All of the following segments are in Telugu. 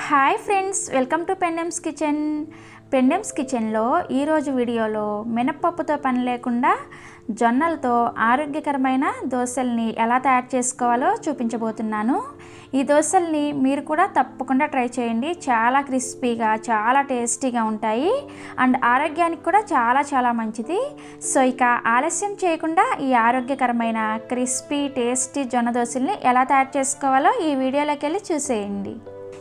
Hi friends, welcome to Pendems kitchen. Pendems కిచెన్లో ఈరోజు వీడియోలో మినప్పప్పుతో పని లేకుండా జొన్నలతో ఆరోగ్యకరమైన దోశల్ని ఎలా తయారు చేసుకోవాలో చూపించబోతున్నాను. ఈ దోశల్ని మీరు కూడా తప్పకుండా ట్రై చేయండి. చాలా క్రిస్పీగా, చాలా టేస్టీగా ఉంటాయి అండ్ ఆరోగ్యానికి కూడా చాలా మంచిది. సో ఇక ఆలస్యం చేయకుండా ఈ ఆరోగ్యకరమైన క్రిస్పీ టేస్టీ జొన్న దోశల్ని ఎలా తయారు చేసుకోవాలో ఈ వీడియోలోకి వెళ్ళి చూసేయండి.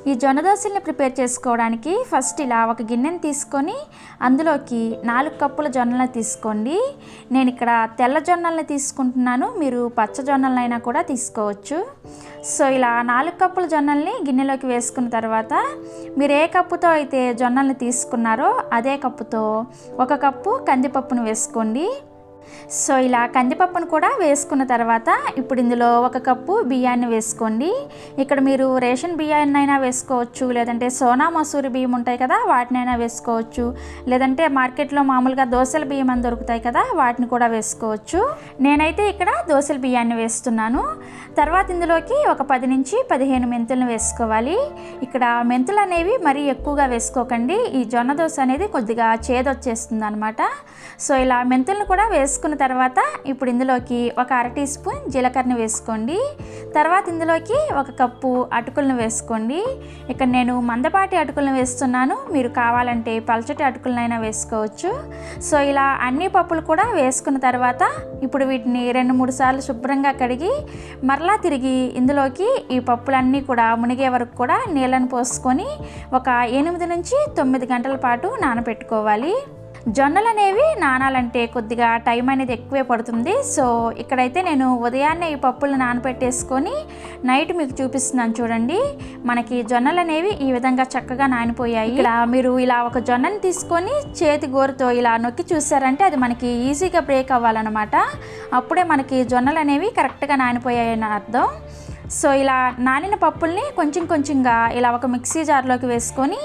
ఈ జొన్న దోశల్ని ప్రిపేర్ చేసుకోవడానికి ఫస్ట్ ఇలా ఒక గిన్నెని తీసుకొని అందులోకి 4 కప్పుల జొన్నలను తీసుకోండి. నేను ఇక్కడ తెల్ల జొన్నల్ని తీసుకుంటున్నాను, మీరు పచ్చ జొన్నలైనా కూడా తీసుకోవచ్చు. సో ఇలా 4 కప్పుల జొన్నల్ని గిన్నెలోకి వేసుకున్న తర్వాత మీరు ఏ కప్పుతో అయితే జొన్నల్ని తీసుకున్నారో అదే కప్పుతో 1 కప్పు కందిపప్పును వేసుకోండి. సో ఇలా కందిపప్పును కూడా వేసుకున్న తర్వాత ఇప్పుడు ఇందులో 1 కప్పు బియ్యాన్ని వేసుకోండి. ఇక్కడ మీరు రేషన్ బియ్యాన్నైనా వేసుకోవచ్చు, లేదంటే సోనా మసూరి బియ్యం ఉంటాయి కదా వాటినైనా వేసుకోవచ్చు, లేదంటే మార్కెట్లో మామూలుగా దోశల బియ్యం అని దొరుకుతాయి కదా వాటిని కూడా వేసుకోవచ్చు. నేనైతే ఇక్కడ దోశల బియ్యాన్ని వేస్తున్నాను. తర్వాత ఇందులోకి ఒక 10 నుంచి 15 మెంతులను వేసుకోవాలి. ఇక్కడ మెంతులు అనేవి మరీ ఎక్కువగా వేసుకోకండి, ఈ జొన్న దోశ అనేది కొద్దిగా చేదొచ్చేస్తుంది అనమాట. సో ఇలా మెంతులను కూడా వేసుకున్న తర్వాత ఇప్పుడు ఇందులోకి ఒక 1/2 టీ స్పూన్ జీలకర్రని వేసుకోండి. తర్వాత ఇందులోకి 1 కప్పు అటుకులను వేసుకోండి. ఇక్కడ నేను మందపాటి అటుకులను వేస్తున్నాను, మీరు కావాలంటే పల్చటి అటుకులనైనా వేసుకోవచ్చు. సో ఇలా అన్ని పప్పులు కూడా వేసుకున్న తర్వాత ఇప్పుడు వీటిని 2-3 సార్లు శుభ్రంగా కడిగి మరలా తిరిగి ఇందులోకి ఈ పప్పులన్నీ కూడా మునిగే వరకు కూడా నీళ్ళను పోసుకొని ఒక 8 నుంచి 9 గంటల పాటు నానబెట్టుకోవాలి. జొన్నలు అనేవి నానాలంటే కొద్దిగా టైం అనేది ఎక్కువే పడుతుంది. సో ఇక్కడైతే నేను ఉదయాన్నే ఈ పప్పులు నానబెట్టేసుకొని నైట్ మీకు చూపిస్తున్నాను చూడండి. మనకి జొన్నలు అనేవి ఈ విధంగా చక్కగా నానిపోయాయి. ఇక్కడ మీరు ఇలా ఒక జొన్నని తీసుకొని చేతి గోరుతో ఇలా నొక్కి చూసారంటే అది మనకి ఈజీగా బ్రేక్ అవ్వాలన్నమాట. అప్పుడే మనకి జొన్నలు అనేవి కరెక్ట్గా నానిపోయాయని అర్థం. సో ఇలా నానిన పప్పుల్ని కొంచెంగా ఇలా ఒక మిక్సీ జార్లోకి వేసుకొని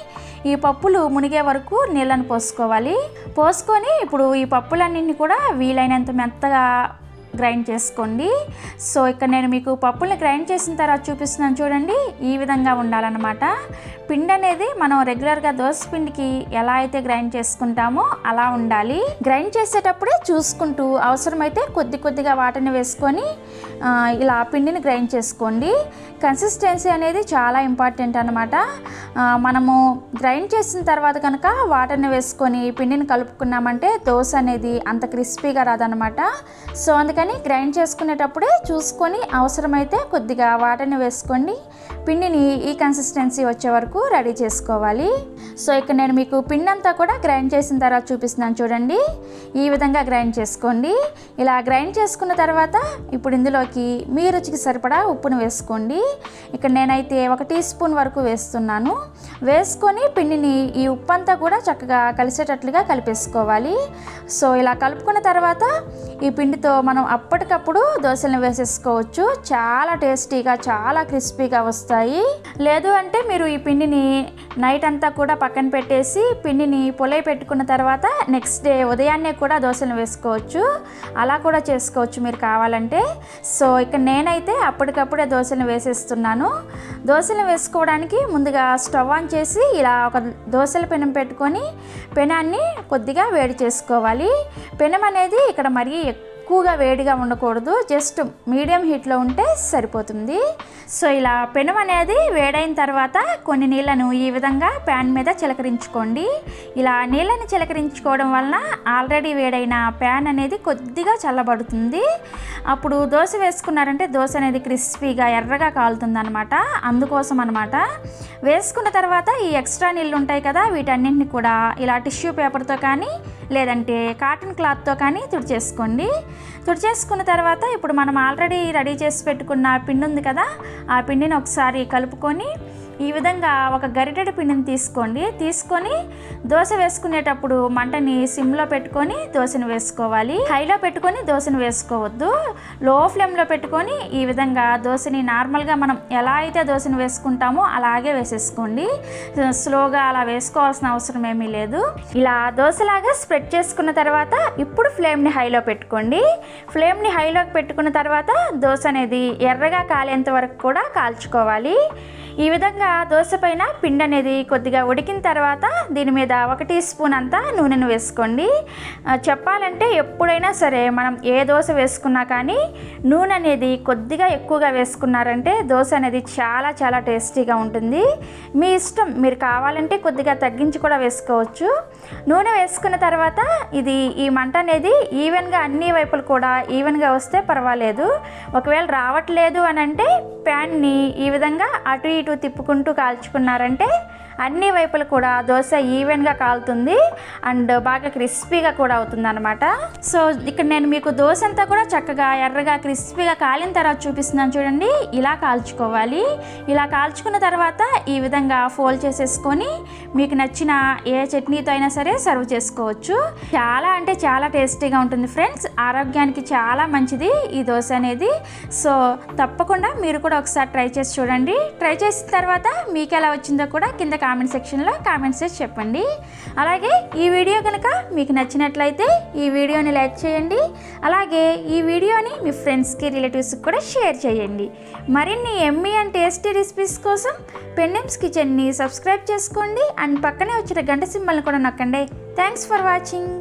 ఈ పప్పులు మునిగే వరకు నీళ్ళను పోసుకొని ఇప్పుడు ఈ పప్పులన్నింటినీ కూడా వీలైనంత మెత్తగా గ్రైండ్ చేసుకోండి. సో ఇక్కడ నేను మీకు పప్పుల్ని గ్రైండ్ చేసిన తర్వాత చూపిస్తున్నాను చూడండి, ఈ విధంగా ఉండాలన్నమాట. పిండి అనేది మనం రెగ్యులర్గా దోశ పిండికి ఎలా అయితే గ్రైండ్ చేసుకుంటామో అలా ఉండాలి. గ్రైండ్ చేసేటప్పుడే చూసుకుంటూ అవసరమైతే కొద్దిగా వాటర్ని వేసుకొని ఇలా పిండిని గ్రైండ్ చేసుకోండి. కన్సిస్టెన్సీ అనేది చాలా ఇంపార్టెంట్ అనమాట. మనము గ్రైండ్ చేసిన తర్వాత కనుక వాటర్ని వేసుకొని పిండిని కలుపుకున్నామంటే దోశ అనేది అంత క్రిస్పీగా రాదనమాట. సో అందుకని గ్రైండ్ చేసుకునేటప్పుడే చూసుకొని అవసరమైతే కొద్దిగా వాటర్ని వేసుకోండి. పిండిని ఈ కన్సిస్టెన్సీ వచ్చే వరకు రెడీ చేసుకోవాలి. సో ఇక్కడ నేను మీకు పిండి అంతా కూడా గ్రైండ్ చేసిన తర్వాత చూపిస్తున్నాను చూడండి, ఈ విధంగా గ్రైండ్ చేసుకోండి. ఇలా గ్రైండ్ చేసుకున్న తర్వాత ఇప్పుడు ఇందులోకి మీ రుచికి సరిపడా ఉప్పును వేసుకోండి. ఇక్కడ నేనైతే 1 టీ స్పూన్ వరకు వేస్తున్నాను. వేసుకొని పిండిని ఈ ఉప్పు అంతా కూడా చక్కగా కలిసేటట్లుగా కలిపేసుకోవాలి. సో ఇలా కలుపుకున్న తర్వాత ఈ పిండితో మనం అప్పటికప్పుడు దోశలను వేసేసుకోవచ్చు. చాలా టేస్టీగా, చాలా క్రిస్పీగా వస్తాయి. లేదు అంటే మీరు ఈ పిండిని నైట్ అంతా కూడా పక్కన పెట్టేసి పిండిని పొలై పెట్టుకున్న తర్వాత నెక్స్ట్ డే ఉదయాన్నే కూడా దోశలను వేసుకోవచ్చు. అలా కూడా చేసుకోవచ్చు మీరు కావాలంటే. సో ఇక్కడ నేనైతే అప్పటికప్పుడే దోశలను వేసేస్తున్నాను. దోశలు వేసుకోవడానికి ముందుగా స్టవ్ ఆన్ చేసి ఇలా ఒక దోశల పెనం పెట్టుకొని పెనాన్ని కొద్దిగా వేడి చేసుకోవాలి. పెనం అనేది ఇక్కడ మరీ ఎక్కువగా వేడిగా ఉండకూడదు, జస్ట్ మీడియం హీట్లో ఉంటే సరిపోతుంది. సో ఇలా పెనం అనేది వేడైన తర్వాత కొన్ని నీళ్ళను ఈ విధంగా ప్యాన్ మీద చిలకరించుకోండి. ఇలా నీళ్ళని చిలకరించుకోవడం వలన ఆల్రెడీ వేడైన ప్యాన్ అనేది కొద్దిగా చల్లబడుతుంది. అప్పుడు దోశ వేసుకున్నారంటే దోశ అనేది క్రిస్పీగా ఎర్రగా కాలుతుంది అనమాట. అందుకోసం అనమాట. వేసుకున్న తర్వాత ఈ ఎక్స్ట్రా నీళ్ళు ఉంటాయి కదా వీటన్నింటిని కూడా ఇలా టిష్యూ పేపర్తో కానీ లేదంటే కాటన్ క్లాత్తో కానీ తుడిచేసుకున్న తర్వాత ఇప్పుడు మనం ఆల్రెడీ రెడీ చేసి పెట్టుకున్న పిండి ఉంది కదా ఆ పిండిని ఒకసారి కలుపుకొని ఈ విధంగా ఒక గరిటెడు పిండిని తీసుకొని దోశ వేసుకునేటప్పుడు మంటని సిమ్లో పెట్టుకొని దోశను వేసుకోవాలి. హైలో పెట్టుకొని దోశను వేసుకోవద్దు, లో ఫ్లేమ్లో పెట్టుకొని ఈ విధంగా దోశని నార్మల్గా మనం ఎలా అయితే దోశను వేసుకుంటామో అలాగే వేసేసుకోండి. స్లోగా అలా వేసుకోవాల్సిన అవసరం ఏమీ లేదు. ఇలా దోశలాగా స్ప్రెడ్ చేసుకున్న తర్వాత ఇప్పుడు ఫ్లేమ్ని హైలో పెట్టుకోండి. ఫ్లేమ్ని హైలోకి పెట్టుకున్న తర్వాత దోశ అనేది ఎర్రగా కాలేంత వరకు కూడా కాల్చుకోవాలి. ఈ విధంగా దోశ పైన పిండి అనేది కొద్దిగా ఉడికిన తర్వాత దీని మీద 1 టీ స్పూన్ అంతా నూనెను వేసుకోండి. చెప్పాలంటే ఎప్పుడైనా సరే మనం ఏ దోశ వేసుకున్నా కానీ నూనె అనేది కొద్దిగా ఎక్కువగా వేసుకున్నారంటే దోశ అనేది చాలా చాలా టేస్టీగా ఉంటుంది. మీ ఇష్టం, మీరు కావాలంటే కొద్దిగా తగ్గించి కూడా వేసుకోవచ్చు. నూనె వేసుకున్న తర్వాత ఈ మంట అనేది ఈవెన్గా అన్ని వైపులు కూడా ఈవెన్గా వస్తే పర్వాలేదు. ఒకవేళ రావట్లేదు అని అంటే ప్యాన్ని ఈ విధంగా అటు ఇటు తిప్పుకుంటూ కాల్చుకున్నారంటే అన్ని వైపులు కూడా దోశ ఈవెన్గా కాలుతుంది అండ్ బాగా క్రిస్పీగా కూడా అవుతుంది అనమాట. సో ఇక్కడ నేను మీకు దోశ అంతా కూడా చక్కగా ఎర్రగా క్రిస్పీగా కాలిన తర్వాత చూపిస్తున్నాను చూడండి. ఇలా కాల్చుకోవాలి. ఇలా కాల్చుకున్న తర్వాత ఈ విధంగా ఫోల్డ్ చేసేసుకొని మీకు నచ్చిన ఏ చట్నీతో అయినా సరే సర్వ్ చేసుకోవచ్చు. చాలా అంటే చాలా టేస్టీగా ఉంటుంది ఫ్రెండ్స్. ఆరోగ్యానికి చాలా మంచిది ఈ దోశ అనేది. సో తప్పకుండా మీరు కూడా ఒకసారి ట్రై చేసి చూడండి. ట్రై చేసిన తర్వాత మీకు ఎలా వచ్చిందో కూడా కింద కామెంట్ సెక్షన్లో కామెంట్స్ చేసి చెప్పండి. అలాగే ఈ వీడియో కనుక మీకు నచ్చినట్లయితే ఈ వీడియోని లైక్ చేయండి. అలాగే ఈ వీడియోని మీ ఫ్రెండ్స్కి, రిలేటివ్స్కి కూడా షేర్ చేయండి. మరిన్ని ఎమ్మీ అండ్ టేస్టీ రెసిపీస్ కోసం పెండెమ్స్ కిచెన్ని సబ్స్క్రైబ్ చేసుకోండి అండ్ పక్కనే వచ్చిన గంట సింబల్ని కూడా నొక్కండి. Thanks for watching.